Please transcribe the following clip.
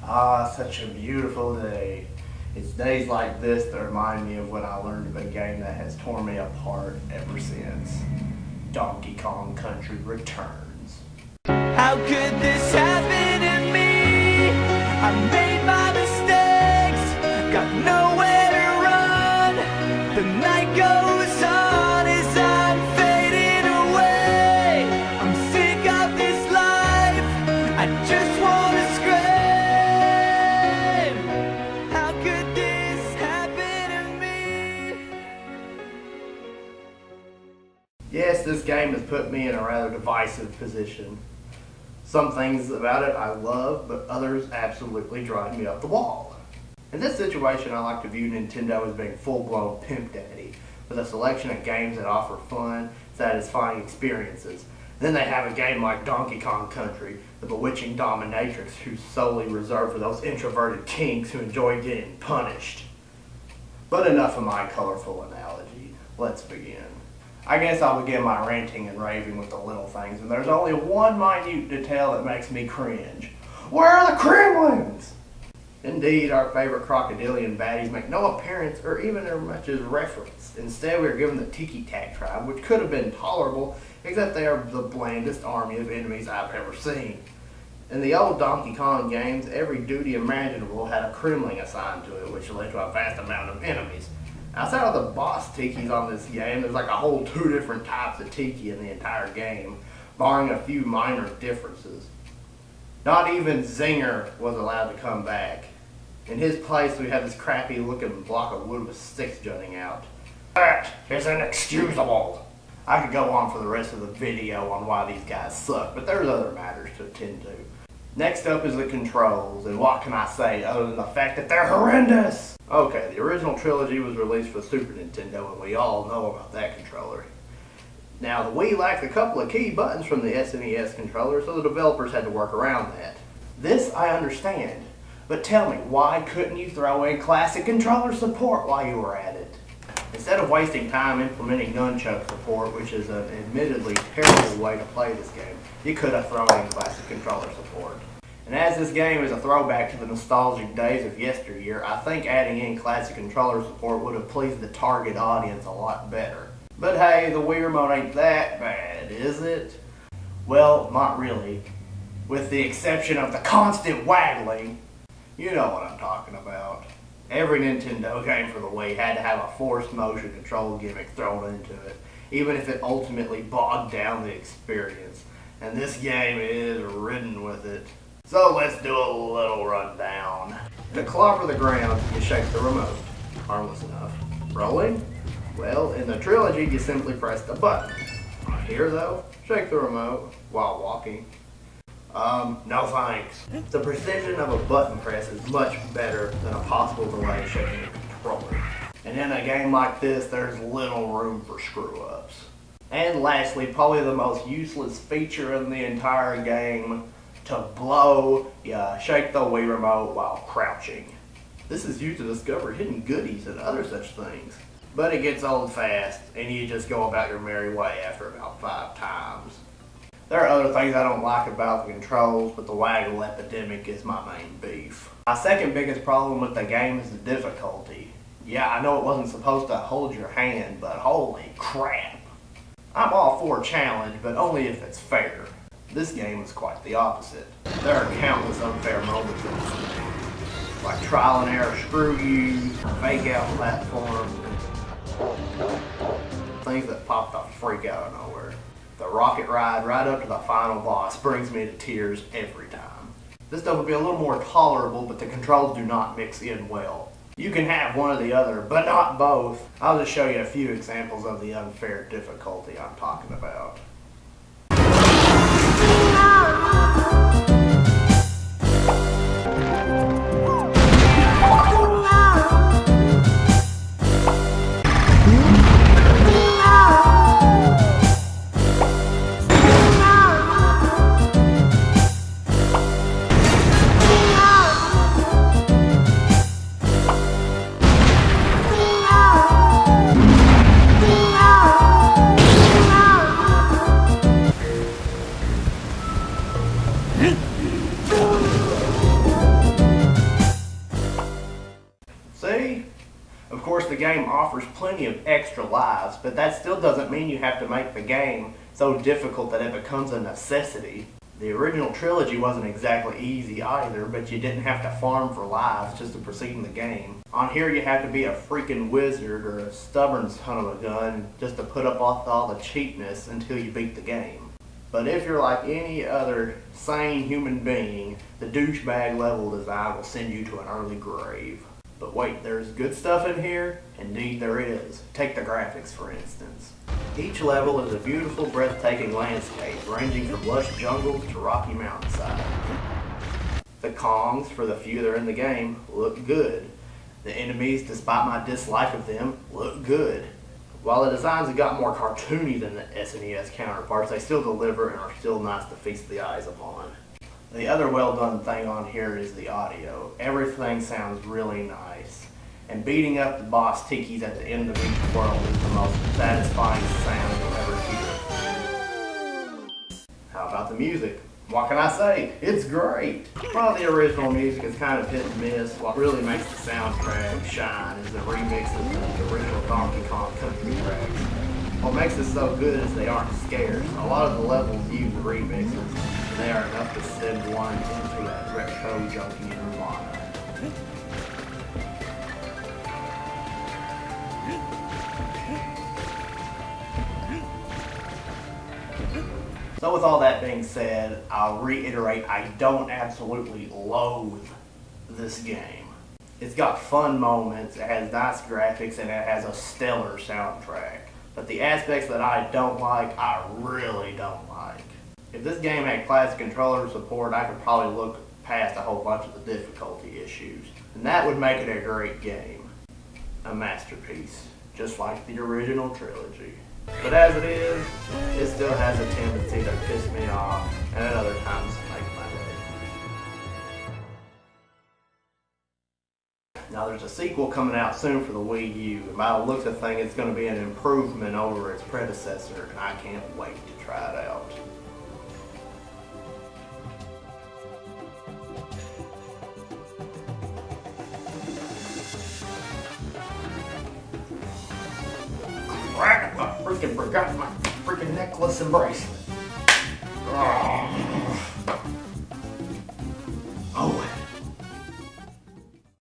Ah, such a beautiful day. It's days like this that remind me of when I learned of a game that has torn me apart ever since. Donkey Kong Country Returns. How could this happen to me? I made my mistakes, got nowhere to run. The night goes on as I'm fading away. I'm sick of this life, I just wanna scream. How could this happen to me? Yes, this game has put me in a rather divisive position. Some things about it I love, but others absolutely drive me up the wall. In this situation, I like to view Nintendo as being full-blown pimp daddy, with a selection of games that offer fun, satisfying experiences. Then they have a game like Donkey Kong Country, the bewitching dominatrix who's solely reserved for those introverted kinks who enjoy getting punished. But enough of my colorful analogy. Let's begin. I guess I'll begin my ranting and raving with the little things, and there's only one minute detail that makes me cringe. Where are the Kremlins? Indeed, our favorite crocodilian baddies make no appearance or even as much as reference. Instead, we are given the Tiki Tak tribe, which could have been tolerable, except they are the blandest army of enemies I've ever seen. In the old Donkey Kong games, every duty imaginable had a Kremling assigned to it, which led to a vast amount of enemies. Outside of the boss tikis on this game, there's like a whole 2 different types of tiki in the entire game, barring a few minor differences. Not even Zinger was allowed to come back. In his place, we have this crappy looking block of wood with sticks jutting out. That is inexcusable. I could go on for the rest of the video on why these guys suck, but there's other matters to attend to. Next up is the controls, and what can I say other than the fact that they're horrendous? Okay, the original trilogy was released for Super Nintendo, and we all know about that controller. Now, the Wii lacked a couple of key buttons from the SNES controller, so the developers had to work around that. This I understand, but tell me, why couldn't you throw in classic controller support while you were at it? Instead of wasting time implementing nunchuck support, which is an admittedly terrible way to play this game, you could have thrown in classic controller support. And as this game is a throwback to the nostalgic days of yesteryear, I think adding in classic controller support would have pleased the target audience a lot better. But hey, the Wii Remote ain't that bad, is it? Well, not really. With the exception of the constant waggling. You know what I'm talking about. Every Nintendo game for the Wii had to have a forced motion control gimmick thrown into it, even if it ultimately bogged down the experience. And this game is ridden with it. So let's do a little rundown. To clobber the ground, you shake the remote. Harmless enough. Rolling? Well, in the trilogy, you simply press the button. Here though, shake the remote while walking. No thanks. The precision of a button press is much better than a possible delay shaking a controller. And in a game like this, there's little room for screw-ups. And lastly, probably the most useless feature in the entire game, to blow, you shake the Wii Remote while crouching. This is used to discover hidden goodies and other such things. But it gets old fast, and you just go about your merry way after about 5 times. There are other things I don't like about the controls, but the waggle epidemic is my main beef. My second biggest problem with the game is the difficulty. Yeah, I know it wasn't supposed to hold your hand, but holy crap. I'm all for a challenge, but only if it's fair. This game is quite the opposite. There are countless unfair moments in this game, like trial and error screw you, fake out platforms, things that pop the freak out of nowhere. The rocket ride right up to the final boss brings me to tears every time. This stuff would be a little more tolerable, but the controls do not mix in well. You can have one or the other, but not both. I'll just show you a few examples of the unfair difficulty I'm talking about. the game offers plenty of extra lives, but that still doesn't mean you have to make the game so difficult that it becomes a necessity. The original trilogy wasn't exactly easy either, but you didn't have to farm for lives just to proceed in the game. On here you have to be a freaking wizard or a stubborn son of a gun just to put up with all the cheapness until you beat the game. But if you're like any other sane human being, the douchebag level design will send you to an early grave. But wait, there's good stuff in here? Indeed there is. Take the graphics for instance. Each level is a beautiful, breathtaking landscape ranging from lush jungles to rocky mountainside. The Kongs, for the few that are in the game, look good. The enemies, despite my dislike of them, look good. While the designs have got more cartoony than the SNES counterparts, they still deliver and are still nice to feast the eyes upon. The other well done thing on here is the audio. Everything sounds really nice. And beating up the boss tikis at the end of each world is the most satisfying sound you'll ever hear. How about the music? What can I say? It's great! While the original music is kind of hit and miss, what really makes the soundtrack shine is the remixes of the original Donkey Kong Country tracks. What makes it so good is they aren't scarce. A lot of the levels use remixes, and they are enough to send one into that retro junkie nirvana. So with all that being said, I'll reiterate I don't absolutely loathe this game. It's got fun moments, it has nice graphics, and it has a stellar soundtrack. But the aspects that I don't like, I really don't like. If this game had classic controller support, I could probably look past a whole bunch of the difficulty issues. And that would make it a great game. A masterpiece, just like the original trilogy. But as it is, it still has a tendency to piss me off, and at other times make my day. Now there's a sequel coming out soon for the Wii U, and by the looks of things it's going to be an improvement over its predecessor, and I can't wait to try it out. Crap! I freaking forgot my freaking necklace and bracelet. Ugh.